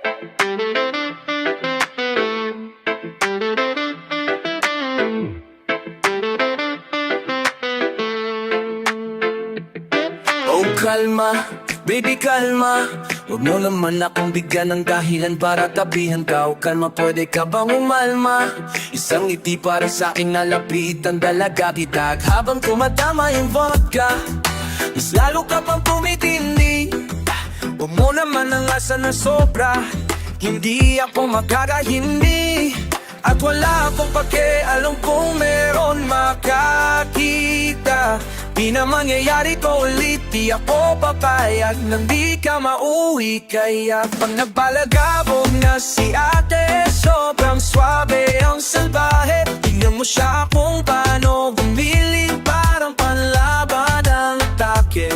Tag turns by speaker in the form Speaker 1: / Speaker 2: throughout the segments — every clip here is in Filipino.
Speaker 1: Oh kalma, baby kalma. Huwag mo naman akong bigyan ng dahilan para tabihan ka. O kalma, pwede ka bang umalma? Isang ngiti para sa aking nalapitan dalaga bitag. Habang tumatama yung vodka, mas lalo ka pang tumitindi. Huwag mo naman ang asa na sobra, hindi ako magkakahindi. At wala akong pakialam kung meron makakita. Di na mangyayari to ulit, di ako papayag nang di ka mauwi. Kaya pag nagbalagabog na si ate, sobrang swabe ang salbahe. Tingnan mo siya kung paano bumiling, parang panlaban ang atake.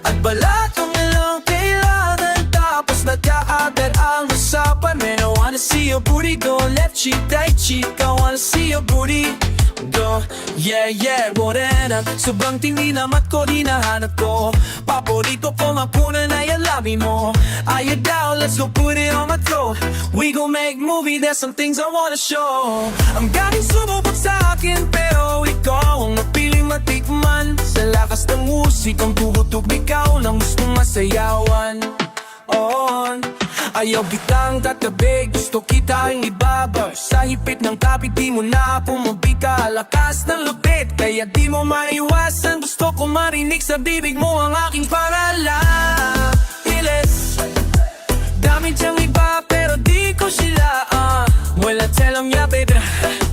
Speaker 1: At balat ang ilang kailangan, tapos nagkaagad ang usapan. Man, I wanna see your booty go left cheek, right cheek. I wanna see your booty go, yeah, yeah, morena. Sobrang tindi na mat ko, di nahanap ko. Paborito ko mapuna na yung labi mo. Are you down? Let's go put it on my throat. We gon' make movie, there's some things I wanna show. Ang galing sumubok sa akin, pero ikaw ang napiling matikman. Sa lakas ng musik, ang tubutog ikaw lang gustong masayawan. On, ayaw kitang tatabi, gusto kitang ibabaw. Sa hipit ng kapit, di mo na pumabika. Lakas ng lupit, kaya di mo maiwasan. Gusto ko marinig sa bibig mo ang aking paralailes. Dami diyang iba, pero di ko sila Well, I tell them, yeah baby,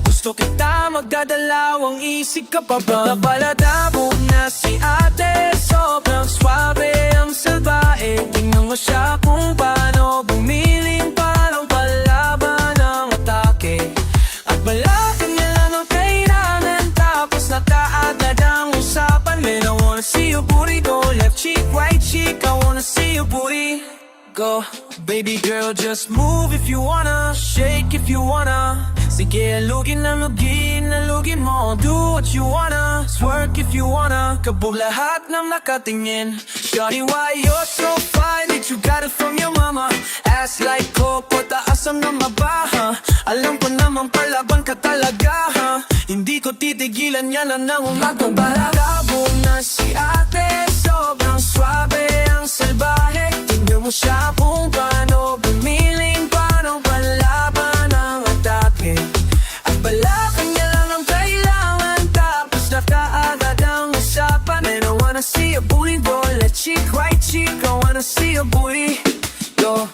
Speaker 1: gusto kita magdadalaw, ang isip ka pa ba? Napaladabo na si ate, sobrang swabe ang salbahe. Tingnan mo siya kung paano bumiling, parang palaban ang atake. At balakan niya lang ang kailangan, tapos nakaagad ang usapan. Man, I wanna see your booty go left cheek, right cheek. I wanna see your booty go. Baby girl, just move if you wanna, shake if you wanna. Sige, lugin mo. Do what you wanna, twerk if you wanna. Kabog lahat ng nakatingin. Shawty, why you're so fine, that you got it from your mama. Ass like coke, pataas ang namabaha. Alam ko naman palaban ka talaga, ha? Hindi ko titigilan yan na nang umatong balagabo na si ate, sobrang swabe ang salbahe. Tingnan mo siya kung paano bumiling, parang palaban ang atake. At balakan niya lang ang kailangan, tapos nakaagad ang usapan. And I wanna see your booty go left cheek, right cheek. I wanna see your booty go.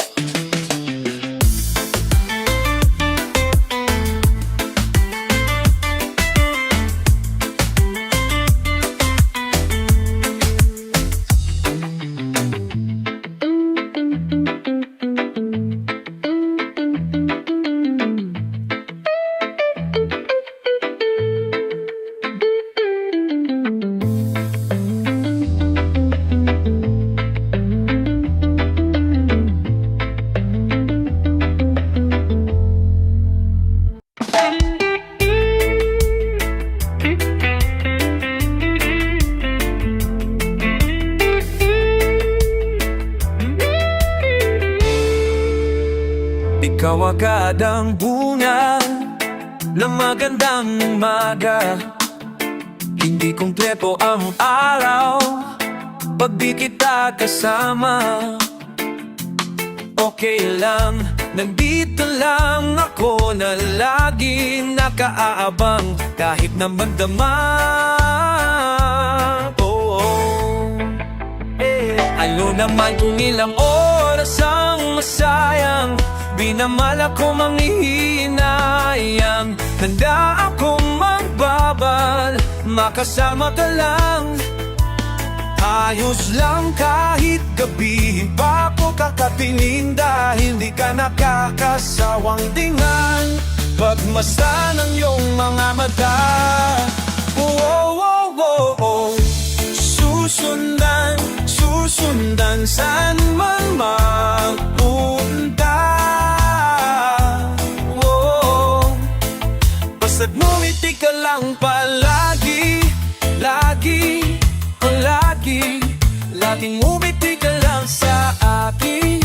Speaker 1: Ikaw agad ang bunga ng magandang umaga. Hindi kumpleto ang araw pag di kita kasama. Okay lang, nandito lang ako na lagi nakaaabang kahit na magdama. Ano naman kung ilang oras ang masayang, binamala ko manghihinayang. Handa akong magbabal, makasama ka lang. Ayos lang kahit gabi pa ko kakatingin, dahil di ka nakakasawang tingnan pagmasdan ng iyong mga mata. Oh, oh, oh, oh. Susundan, susundan saan man magpunta. Oh, basta't ngumiti ka lang palagi, lagi, lagi. Laging ngumiti ka lang sa akin,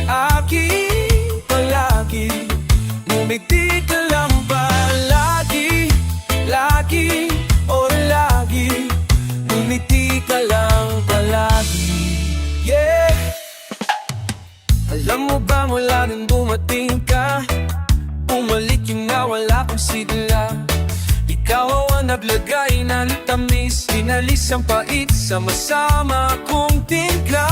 Speaker 1: akin. Alam mo ba mula nang dumating ka, umalik yung nawala kong sigla. Ikaw ang naglagay ng tamis, inalis ang pait, sama-sama kong timpla.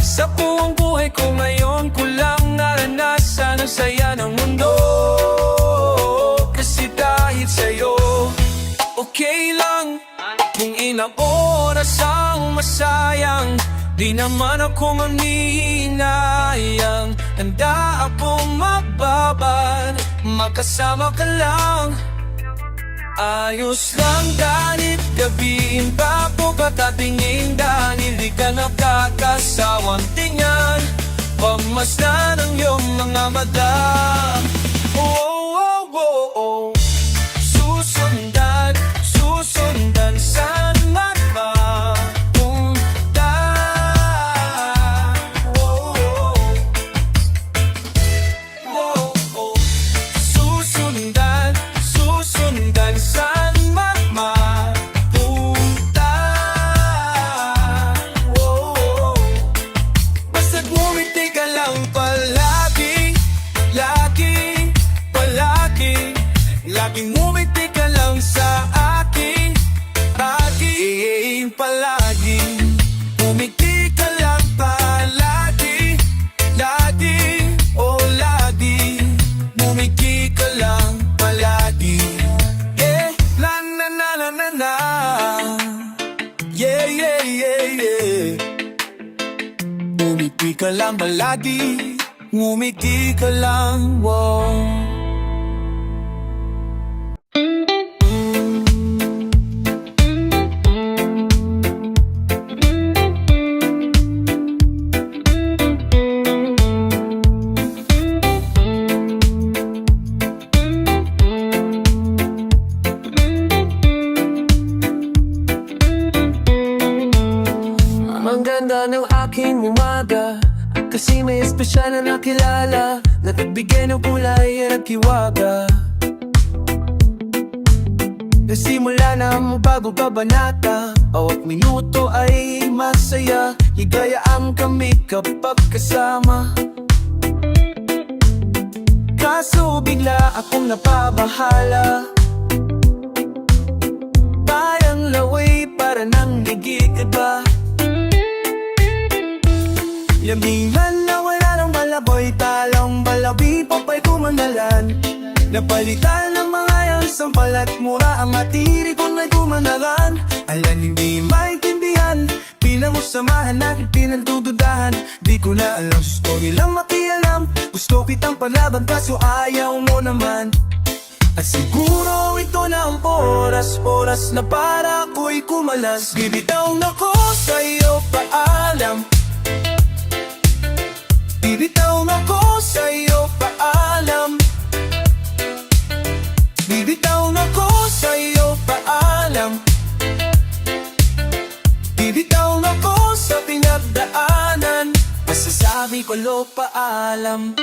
Speaker 1: Sa buong buhay ko ngayon, ko lang naranasan ang saya ng mundo. Kasi dahil sa'yo, okay lang kung ilang oras ang masayang. Di naman ako manghihinayang, handa akong magbabad, makasama ka lang. Ayos lang ganit gabihin, bago ka tatingin, dahil di ka nakakasawang tingnan. Pagmasdan ang iyong mga mata. Oh, oh, oh, oh. Susundan, susundan saan man mapunta. Oh, oh, oh, oh. Susundan, susundan saan man mapunta. Oh, oh. Basta't ngumiti ka lang palagi, lagi, palagi. Laging ngumiti ka lang sa akin, lagi, palagi. Ngumiti ka lang palagi, lagi, oh lagi. Ngumiti ka lang palagi. Yeah, la na na na na na. Yeah, yeah, yeah, yeah. Ngumiti ka lang palagi, ngumiti ka lang, wow. Ang ganda ng aking umaga, kasi may espesyal na nakilala, na nagbigay ng kulay at naghiwaga. Nasimula na ang bagong kabanata, bawat minuto ay masaya, higayaan kami kapag kasama. Kaso bigla akong napabahala, parang laway, para nang gigigid ba. Yamingan na wala ng balaboy, talong balabi, papay kumandalan. Napalitan ng mga yang sampalat, mura ang matiri kung ay kumanalan. Alam hindi maintindihan, pinangusamahan natin pinagdududahan. Di ko na alam, gusto nilang makialam, gusto kitang palaban kaso ayaw mo naman. At siguro ito na ang oras na para ako'y kumalas. Bibitaw na ko sa'yo, paalam. Bibitaw na ko sa'yo, paalam. Bibitaw na ko sa'yo, paalam. Bibitaw na ko sa pinagdaanan, masasabi ko lo, paalam.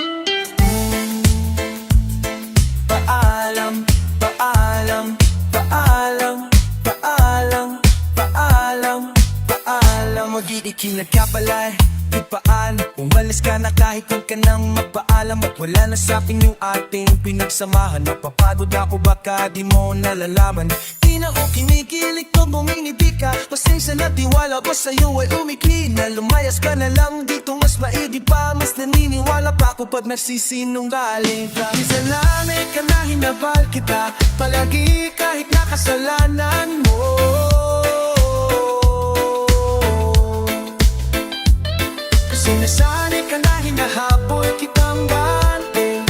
Speaker 1: Paalam, paalam, paalam, paalam, paalam, paalam. Magiging nagkapalay, paan, umalis ka na kahit huwag ka nang magpaalam. At wala na sa akin yung ating pinagsamahan. Napapagod ako baka di mo nalalaman. Di na ako kinikilig pag bumingiti ka, pasensya na tiwala pa sa'yo ay umikli na. Lumayas ka na lang dito, mas maigi pa, mas naniniwala pa ako pag nagsisinungaling ka. Minsan lang ka na hinabal kita, palagi kahit nakasalanan mo. Sinasanay ka na hinahabol kitang bante,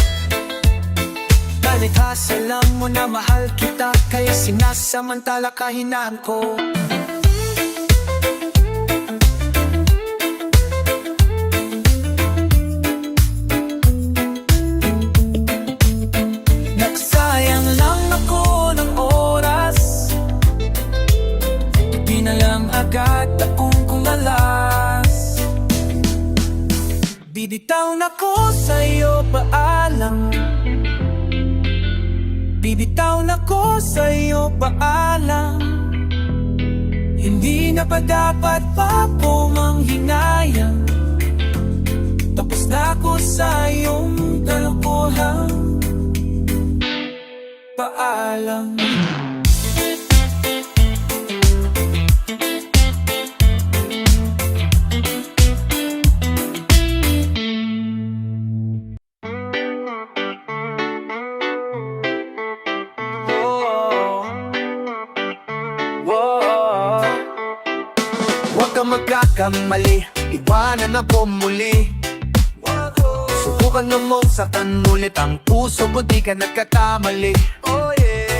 Speaker 1: Nalighasalan mo na mahal kita, kaya sinasamantala ka hinaan ko. Nagsayang lang ako ng oras, di na lang agad akong kumalas. Bibitaw na ko sa'yo, paalam. Bibitaw na ko sa'yo, paalam. Hindi na pa dapat pa po manghinayang, lang. Huwag kang magkakamali, iwanan ako muli. Subukan mo sa ulit ang puso mo, di ka nagkakamali.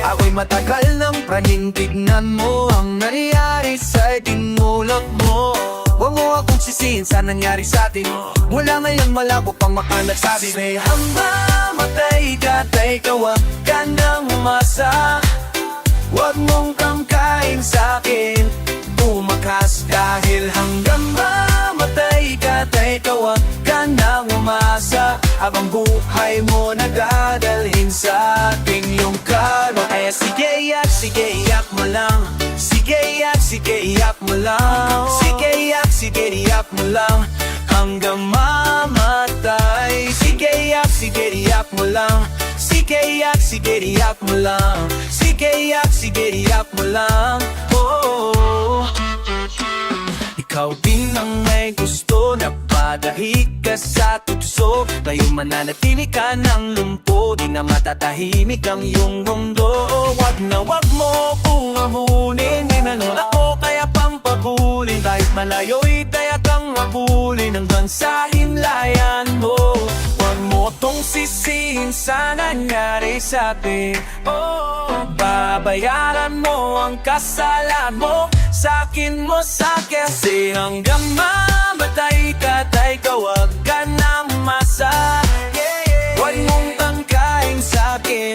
Speaker 1: Ako'y matagal ng panintignan mo ang nangyari sa tinulak mo. Huwag mo akong sisihin sa nangyari sa atin. Mula ngayon malabo pang makanagsabi. Say hanggang matay ka, tay ka, wag ka nang umasa. Huwag mong kamkain sa'kin, tumakas dahil hanggang mamatay ka, tay ka, wag ka nang umasa. Habang buhay mo nagdadalhin sa ating iyong karma. Kaya sige iyak mo lang. Sige iyak mo lang. Sige iyak mo lang hanggang mamatay. Sige iyak mo lang. Sige iyak mo lang. Sige iyak mo lang. Oh. Ikaw din ang may gusto na padahig ka sa tukso. Ngayon mananatili ka ng lumpo, di na matatahimik ang iyong mundo. Wag mo kung amunin, ginano ako kaya pang pagulin. Kahit malayo'y kaya kang mabulin hanggang sa himlayan mo. Wag mo tong sisihin sa nangyari sa atin. Oh, babayaran mo ang kasalan mo. Sa'kin mo sa'kin. Kasi hanggang mamatay ka, tay ka, wag ka nang umasa. Huwag mong tangkain sa'kin,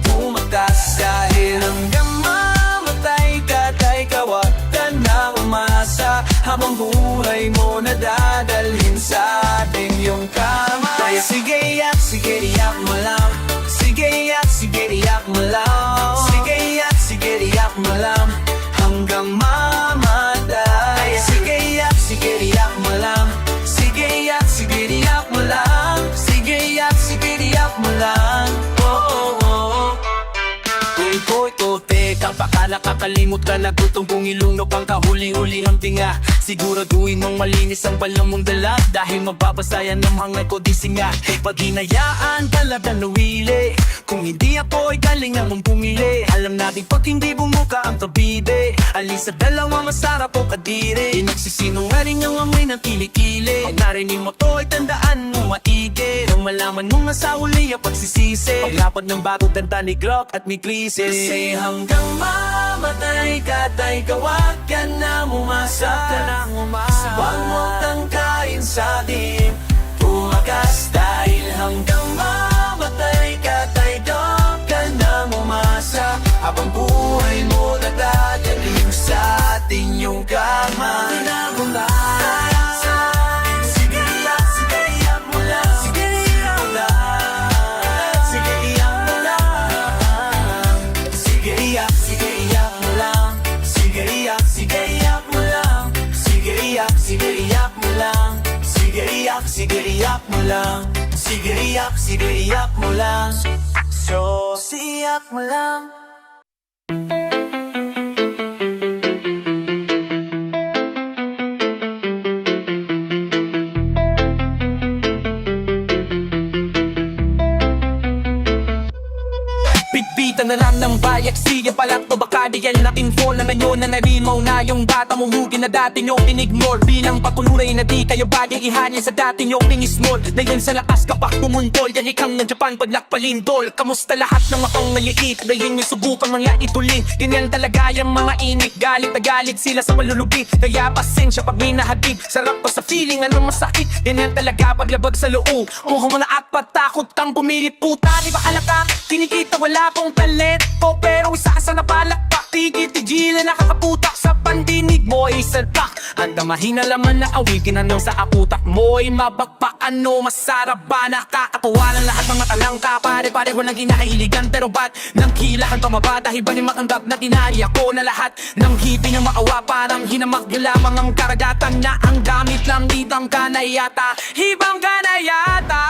Speaker 1: tumakas. Dahil hanggang mamatay ka, tay ka, wag ka nang umasa. Habang buhay mo nadadalhin sa ating iyong kama. Kaya sige iyak mo lang. Sige iyak mo lang. Sige iyak mo lang hanggang mamatay. Sige iyak mo lang. Sige iyak mo lang. Sige iyak mo lang. Teka, baka nakakalimot ka na gutong kung ilunok ang kahuli-hulihang tinga. Siguraduhin mong malinis ang balang mong dala, dahil mababasayan ng hangay ko di singa. Pag hinayaan talaga nawili, kung hindi ako ay galing na mong pumili. Alam natin pag hindi bumuka ang tabide, alin sa dalawa masarap o kadiri. Nagsisinungaling ang amoy ng kilikili. Pag narinig mo to ay tandaan mo maigi, nang malaman mong nasa huli ang pagsisisi. Paglapad ng bagong danta ni Glock at ni krisis. Kasi hanggang mamatay ka, tay ka, wag ka na umasa. Huwag mong tangkain sa atin, tumakas. Dahil hanggang mamatay ka, tay ka, wag ka na umasa. Habang buhay mo nadadalhin sa ating iyong kama. Sige iyak mo lang. So, siyak mo lang. Bitbitan na lang ng bayak, sige palak to baka di yan natin fall na ngayon na narimaw na yung bata mong hugi na dati nyo in-ignore. Bilang patunay na di kayo bagay ihanya sa dati nyo ping-small. Dahil sa lakas kapak pumuntol, yan ikang ng Japan paglakpalindol. Kamusta lahat ng akong naliit, dahil yung subukan mga ituloy. Ganyan talaga yung mga init, galit na galit sila sa malulubi. Kaya pasensya pag minahagig, sarap pa sa feeling ano masakit. Ganyan talaga paglabag sa loob, umuha mo na at patakot kang pumilit. Puta di ba alaka, kinikita wala pong talento, pero isa sa napalakpak. Tigil-tigilan nakakaputak sa pandinig mo, isalpak. Handa mahina laman na awigin anong sa akutak mo'y mabagpak. Ano masarap ba nakakatuwa ng lahat ng matalangka? Pare-pareho lang kinahiligan, pero ba't nang kilakan tumaba? Dahil ba ni matanggap na tinari ako na lahat ng hipi ng maawa? Parang hinamak nyo lamang ang karagatan na ang gamit lang ditang ka na yata. Hibang ka na yata.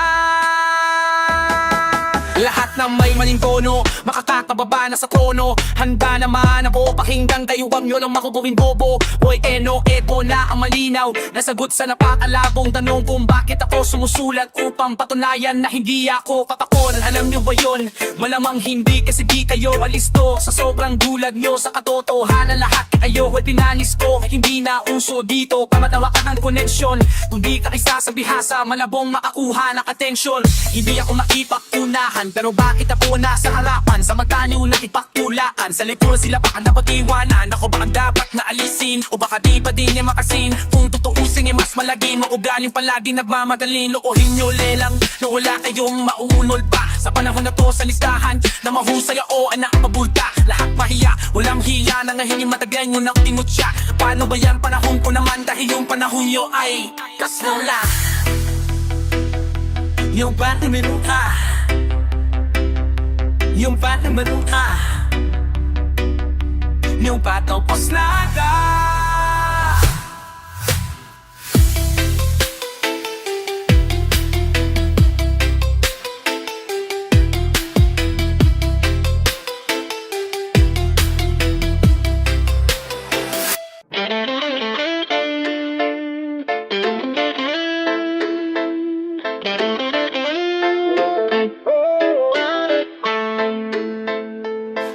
Speaker 1: Lahat ng may maling tono, makakatawa pababa na sa trono. Handa naman ako pakinggan kayo, wag nyo lang makukuwing bobo. Boy, eto na ang malinaw na sagot sa napakalabong tanong kung bakit ako sumusulat upang patunayan na hindi ako kapakon. Alam nyo ba yun? Malamang hindi kasi di kayo alisto sa sobrang gulag nyo sa katotohanan. Lahat kayo ay pinanis ko, hindi na uso dito pamatawa ka ng connection. Kung di ka isa sa bihasa, malabong makakuha ng atensyon. Hindi ako makipagpunahan, pero bakit ako nasa harapan? Sa magkano nakipagpulaan, sa likod sila baka dapat iwanan. Ako baka dapat na alisin, o baka di pa din niya makasin. Kung tutuusin mas malagin, maugaling palagi nagmamadalin. Loohin nyo lelang na wala kayong mauunol pa. Sa panahon na to sa listahan, na mahusay o anak mabulta. Lahat pahiya, walang hiya, nangahingi matagal nyo ng timutya. Paano ba yan panahon ko naman, dahil yung panahon nyo ay kasnula. Yung panamenuha, yung panamenuha, yung patapos nada.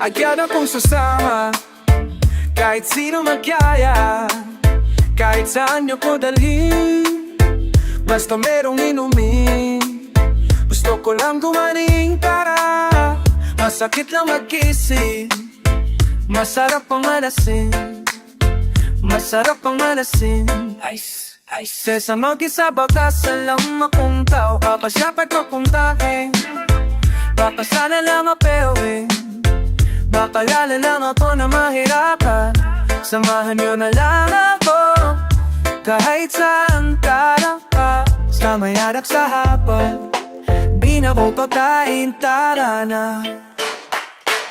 Speaker 1: Agad akong sasama, kahit sino magyaya, kahit saan niyo ko dalhin, basta merong inumin. Gusto ko lang gumaling para masakit lang mag-isip. Masarap ang malasin, masarap ang malasin. Ice, ice. Kesa mag-isa baka salam akong tao, kapasyapat ko kung tahin. Baka sana lang apewin, baka lala lang ako na mahirapan. Samahan nyo na lang ako kahit saan ka. Sa mayadak sa hapon, di na ko pagkain, tara na.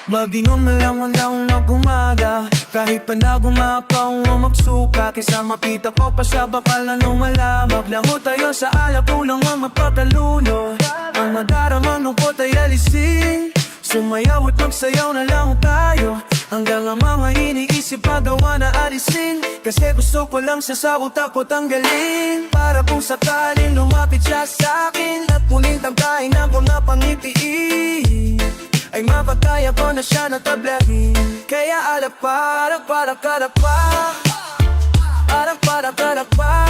Speaker 1: Mag-inom na lang hanggang mag-umaga, kahit pa na gumapaw o magsuka. Kesa mapita ko pa sa bakal na lumala. Maglango tayo sa alap, ulang ang mapataluno. Ang madaramang lungkot ay alisin, sumayaw at magsayaw na lang tayo, hanggang ang mga iniisip pagawa na alisin. Kasi gusto ko lang siya sa utak ko tanggalin, para kung sakaling lumapit siya sa'kin at muling tangkain ang mga pangitiin, ay mapagkaya ko na siya natablahin. Kaya alap para pa, alap para pa, alap para pa,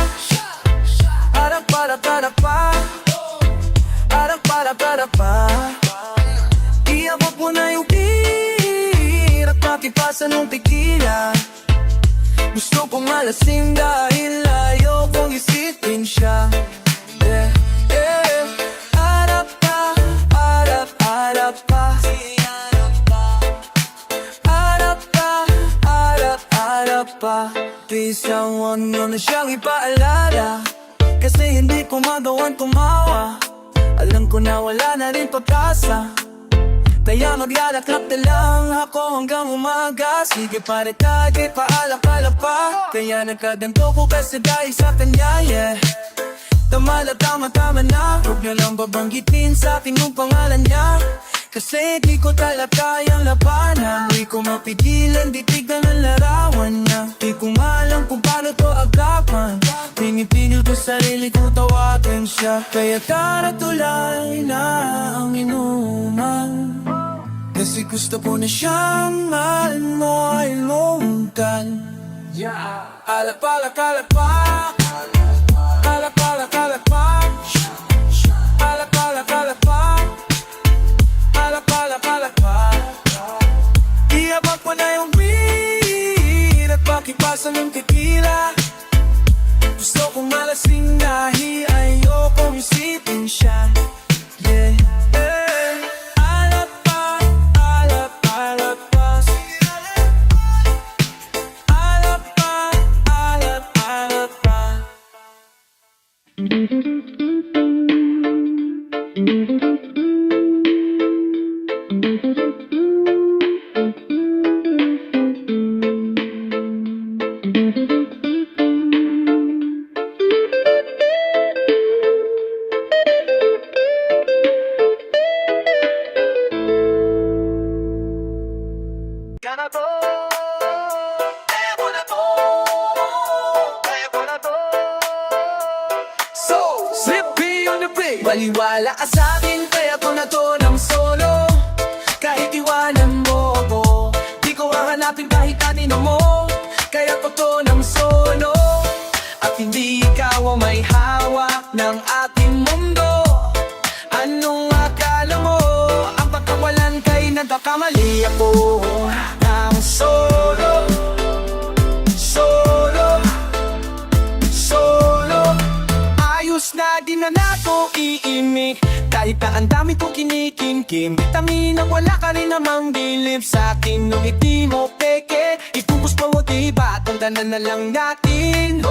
Speaker 1: alap para pa. Iabot mo na yung beer at makipasan ng tequila. Gusto kong malasing dahil ayokong isipin siya. Yeah, yeah. Arap pa, arap pa, arap pa, arap pa. Please lang, huwag nyo na siyang ipaalala, kasi hindi ko magawang tumawa. Alam ko na wala na rin pag-asa, kaya maglalakak na lang ako hanggang umaga. Sige pare kage, paalap-alap pa, kaya nagkaganto ko kasi dahil sa kanya, yeah. Tama na, huwag niyo lang babanggitin sa akin yung pangalan niya, kasi di ko talaga kayang labanan. Di ko mapigilan, di tignan ang larawan niya. Di ko malam kung paano to agapan, pinipinil ko sarili ko tawagan siya. Kaya tara tulay na ang inuman, kasi gusto ko na siyang maluntan. Alap-alap, alap-pa, alap-alap, alap-pa, alap-alap, alap-pa, alap-alap, alap-pa. Iabot mo na yung beer at pakipasan ng tequila. Gusto kong malasing dahil ayokong isipin siya. Yeah, yeah. Alap pa, alap, alap pa, alap pa, alap, alap pa. pre. Baliwala ka sa'kin, kaya ko na to ng solo. Kahit iwanan mo ako, di ko hahanapin kahit kanino mo. Kaya ko to ng solo. At hindi ikaw ang may hawak ng ating mundo. Anong akala mo? Ang pagkawalan kay nagkakamali ako ng solo. Solo, solo. Ayos na din na nato iimik. Kahit na ang dami kong kinikimkim, vitamin ang wala ka rin namang dilip sa'kin. Nung hindi mo peke, ipupus mo diba? Tandaan na lang natin.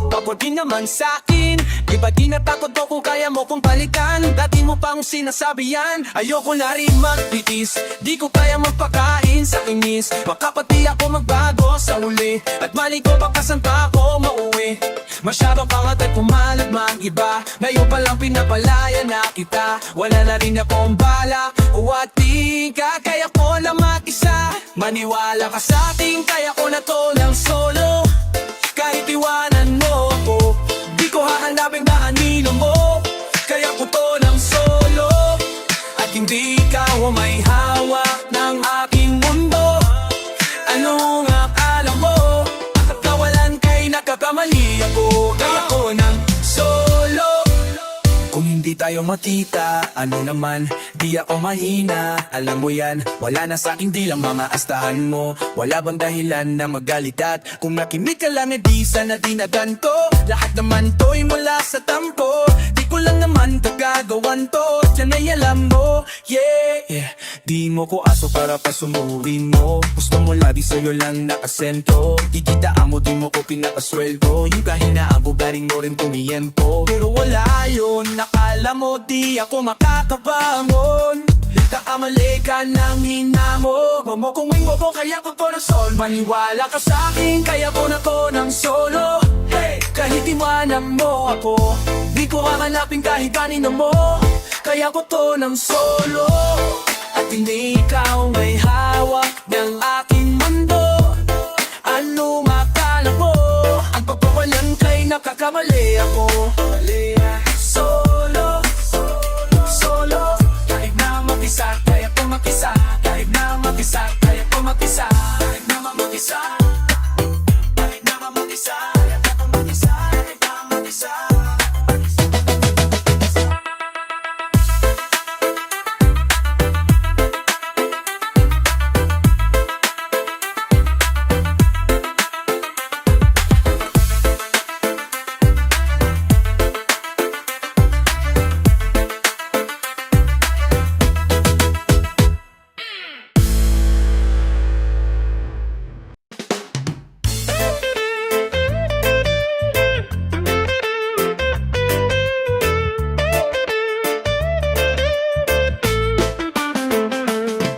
Speaker 1: Pabor din naman sa'kin. Di ba di natakot ko kung kaya mo kong balikan? Dati mo pang sinasabi yan, ayoko na rin magtitis. Di ko kaya magpakain sa inis. Baka pati ako magbago sa huli. At mali ko baka saan pa ako mauwi. Masyado pangat at pumalag mag-iba. Ngayon palang pinapalaya na kita. Wala na rin akong balak o ating kaya ko lang mag-isa. Maniwala ka sa ating kaya ko na to ng solo. Kahit iwanan mo ako, di ko hahanapin na kanino mo. Kaya ko to ng solo. At hindi ikaw ang may hawak ng aking mundo. Anong akala mo? At kawalan kay nagkakamali ako. Kaya ko ng solo. Kung hindi tayo makita, ano naman, di ako mahina. Alam mo yan, wala na sa'king di lang mga astahan mo. Wala bang dahilan na magalit at kung nakimik ka lang, di sana di na ganito. Lahat naman to'y mula sa tampo. Di ko lang naman kagagawan to. Diyan ay alam mo, yeah. Di mo ko aso para pasumurin mo. Gusto mo labi sa'yo lang nakasento. Kikitaan mo, di mo ko pinapasweldo. Yung kahinaan ko, galing mo rin tumiyempo. Pero wala yun, nakala mo di ako makakabangon. Nagkakamali ka ng hina mo. Mamukungin mo ko kaya ko to na sol. Maniwala ka sa'kin kaya ko na to ng solo. Hey! Kahit iwanan mo ako, di ko hahanapin kahit kanino mo. Kaya ko to ng solo. At hindi ikaw may hawak ng aking mundo. Ano makala mo? Ang pagpawalan kay nakakamali ako. Solo, solo. Kahit na mag-isa, kaya ko mag-isa. Kahit na mag-isa, kaya ko mag-isa. Kahit na mag-isa, kahit na mag-isa, kaya ko mag-isa. Kahit na mag-isa.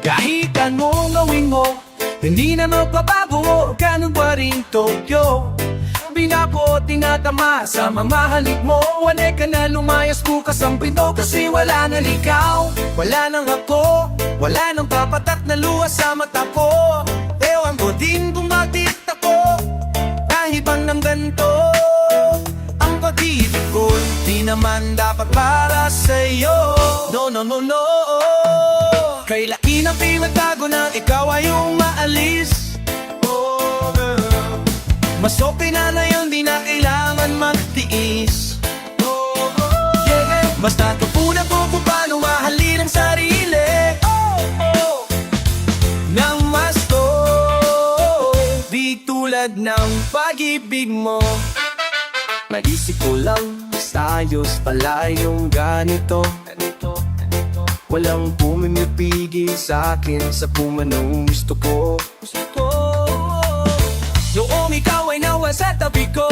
Speaker 1: Kahit anong gawin mo, hindi na magbabago. Ganun pa rin Tokyo. Binako, tinatama sa mamahalik mo. Wala ka na lumayas bukas ang pinto. Kasi wala na likaw, wala nang ako. Wala nang papatak na luha sa mata ko. Ewan ko din kung bakit ako nahibang ng ganito. Ang pag-ibig ko, di naman dapat para sa'yo. No, no, no, no. Kay laki ng pinagtago na ikaw ay umaalis. Oh, girl. Mas okay na yun, di na kailangan magtiis. Oh, yeah. Basta tupunan ko kung paano mahalin ang sarili. Oh, nang mas to, di tulad ng pag-ibig mo. Naisip ko lang, sa ayos pala yung ganito. Walang pumipigil sa akin sa pumanong gusto ko. Noong ikaw ay nawa sa tabi ko,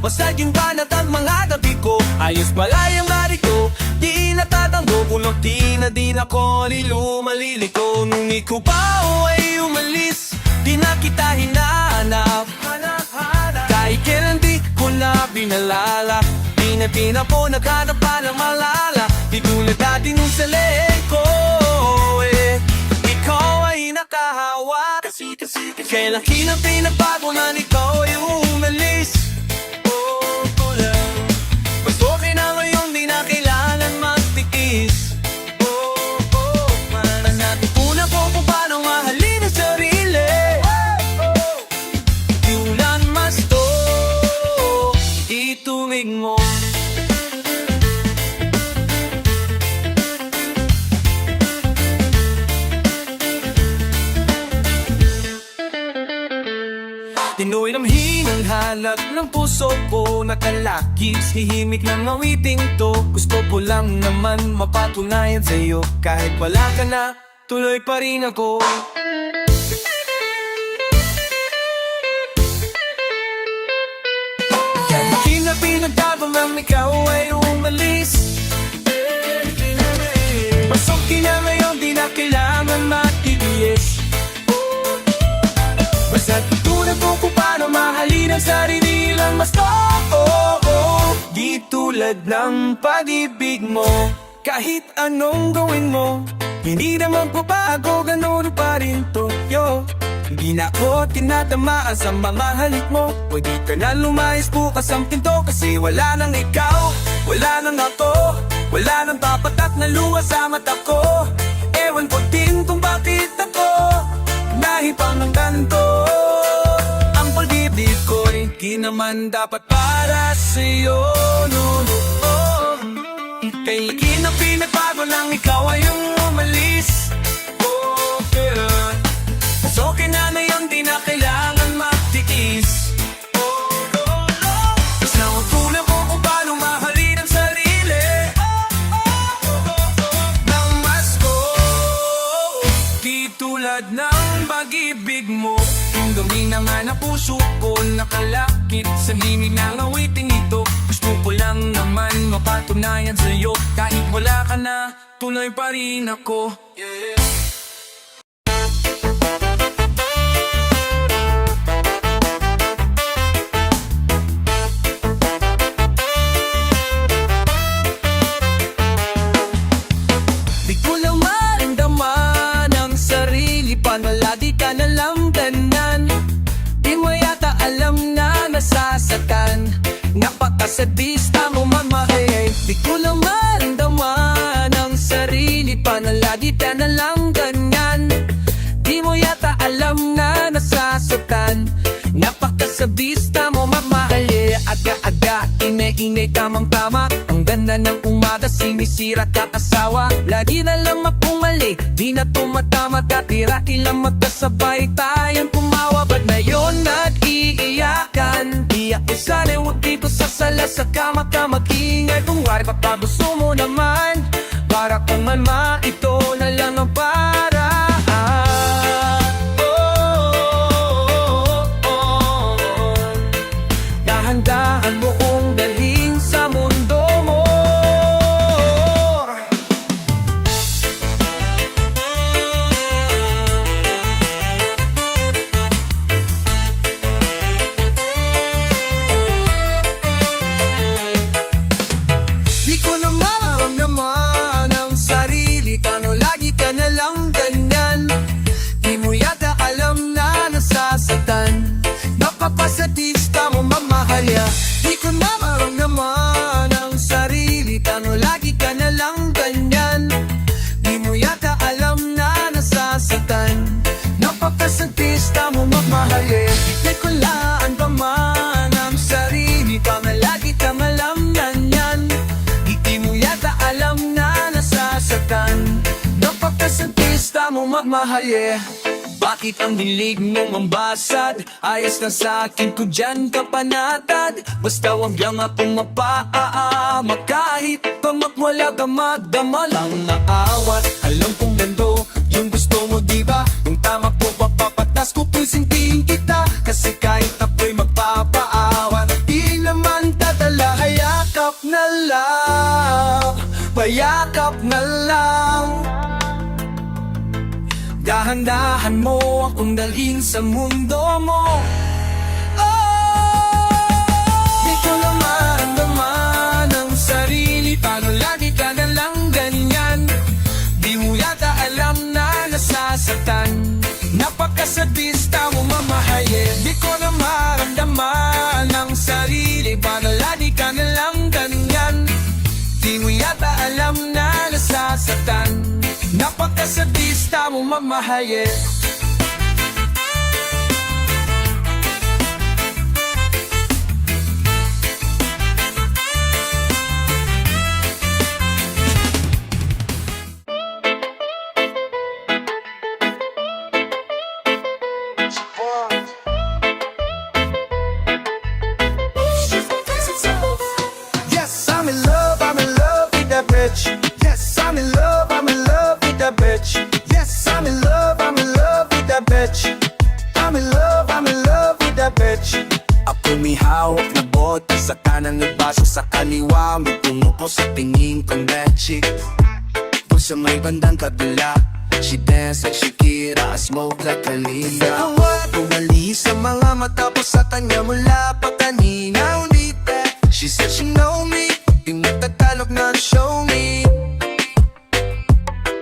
Speaker 1: basta yung banat ang mga tabi ko. Ayos pala yung hari ko, di natatanggol. Kung di na din ako nilumaliligo. Nung ikaw pa ay umalis, di na kita hinahanap. Kahit kailan di ko na binalala, di na po naghanap pa ng malala. Di tulad dati nung sa leeg ko, ikaw ay nakahawak. Kaya laki ng pinagbago na ikaw ay umalis. Oh, lang. Mas okay na ngayon, di na kailangan balat ng puso ko nakalakis, hihimik ng awiting to. Gusto ko lang naman mapatunayan sa'yo, kahit wala ka na, tuloy pa rin ako. Di na pinagdabang ang ikaw ay umalis. Pasok na ngayon, di na kailangan matitiis. Basta tutunan ko kung paano mahalin ang sarili lang mas di tulad ng pag-ibig mo. Kahit anong gawin mo, hindi naman pabago, ganun pa rin to, yo. Hindi na ako tinatamaan sa mga halik mo. Pwede ka na lumayas bukas ang pinto, kasi wala nang ikaw, wala nang ako, wala nang papatak na luha sa mata ko. Ewan ko din kung bakit ako nahipang ng ganito. Ang pag-ibig ko'y di naman dapat para sa'yo, no, no, oh. Kay inang pinagbago lang ikaw ay yung umalis. Oh, yeah. So okay na ngayon, di na kailangan magtiis. Oh, oh, oh. Mas nautunan ko kung paano mahalin ang sarili. Nang mas ko, di tulad ng pag-ibig mo. Yung gawin na nga na puso ko nakalakit sa himig ng awiting ito. Gusto ko lang naman mapatunayan sa'yo, kahit wala ka na, tuloy pa rin ako. Yeah. Di ko lang maramdaman ang sarili, panaladi ka na lang ganyan. Di mo yata alam na nasasaktan, napakasadista mo mamae. Di ko lang maramdaman ang sarili, panaladi ka na lang ganyan. Di mo yata alam na nasasaktan, napakasadista mo mamae. Aga-aga, ine-ine, tamang-tama, ang ganda ng umaga, sinisira ka asawa. Lagi na lang akong mali, di na tumatama, katira ilang magkasabay tayong pumawa. Ba't na yun nag-iiyakan? Di ako sana'y huwag dito sasala sa kama ka, mag-iingay kung wari pa pa gusto mo naman. Para kung man ito na lang ang paraan. Dahan-dahan mo kong dalhin sa mundo mo. Di ko na maramdaman ang sarili, kano lagi ka na lang ganyan. Di mo yata alam na nasasaktan, napapasadista mo mamahalya. Di ko na maramdaman ang sarili, kano lagi ka na lang ganyan. Di mo yata alam na nasasaktan, napapasadista mo mamahalya. Di ko laan pa man ang sarili, kano lagi ka na lang ganyan. Di mo yata alam na nasasaktan, napapasadista mo mamahalya. Bakit ang dilig mong mambasad? Ayos na sa akin ko dyan ka panatad. Basta wag lang akong mapaaama, kahit pa magwala ka magdama lang naawat. Alam kong gando yung gusto mo, diba? Kung tama po papapatas ko pusintiin kita, kasi kahit ako'y magpapaawat, di naman tatala. Hayakap na lang, payakap na lang. Dahan-dahan mo akong dalhin sa mundo mo. Di ko lang maramdaman ang sarili, paano lagi ka na lang ganyan. Di mo yata alam na nasasaktan, napakasadista mo mamahayin. Di ko na maramdaman ang sarili, paano lagi ka na lang ganyan. Di mo yata alam na nasasaktan, napakasadista mo mamahayin.
Speaker 2: tingin kong that chick. Kung sa may bandang kabila, she dance like Shakira, smoke like Kalina. Umalis sa mga mata po sa kanya mula pa kanina. Hindi that, she said she know me, di magtatalog na show me.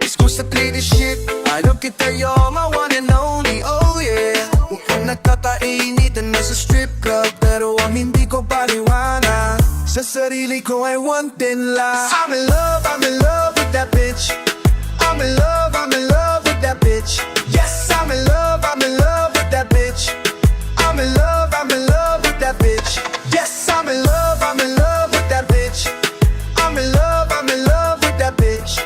Speaker 2: Excuse to play this shit, I look at her, you're my one and only, oh yeah. Mukhang nagkakainitan na sa strip club, pero ang hindi ko paliwanag. Sa sarili ko ay one thing lang. I'm in love with that bitch. I'm in love with that bitch. Yes, I'm in love with that bitch. I'm in love with that bitch. Yes, I'm in love with that bitch. I'm in love with that bitch.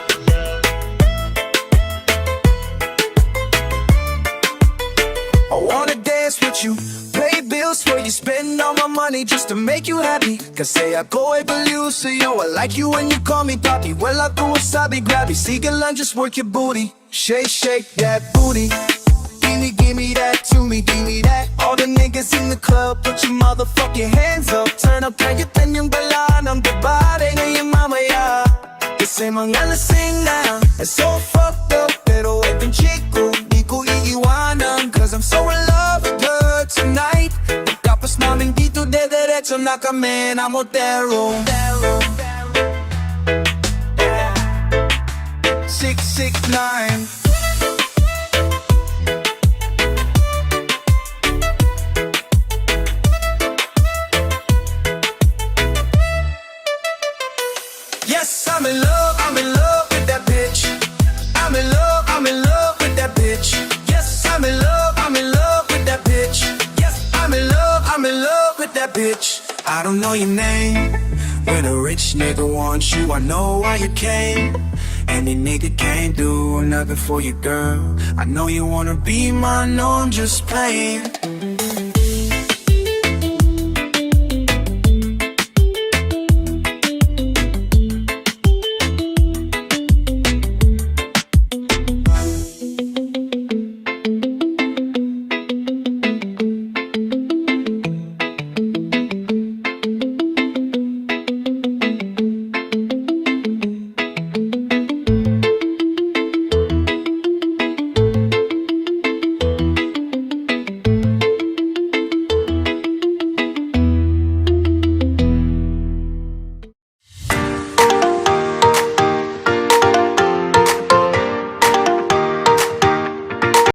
Speaker 2: I wanna dance with you, pay bills for you, spend all my money just to make you happy. Kasi ako ay baliw sa'yo, I like you when you call me papi. Well, ako wasabi, grab me, sige lang, just work your booty. Shake, shake that booty. Give me that, to me, give me that. All the niggas in the club, put your motherfucking hands up. Turn up, kagitan yung bala ng debate ngayong mamaya. Kasi mga lasing na, it's so fucked up. Pero itong chick ko, di ko iiwanan. Cause I'm so in love with her tonight. Pagkapos namin dito, dediretso na kami na Montero. 669. Yes, I'm in love with that bitch. I'm in love with that bitch. Yes, I'm in love with that bitch. Yes, I'm in love with that bitch. I don't know your name. When a rich nigga wants you, I know why you came. Any nigga can't do nothing for you, girl. I know you wanna be mine, no, I'm just playing.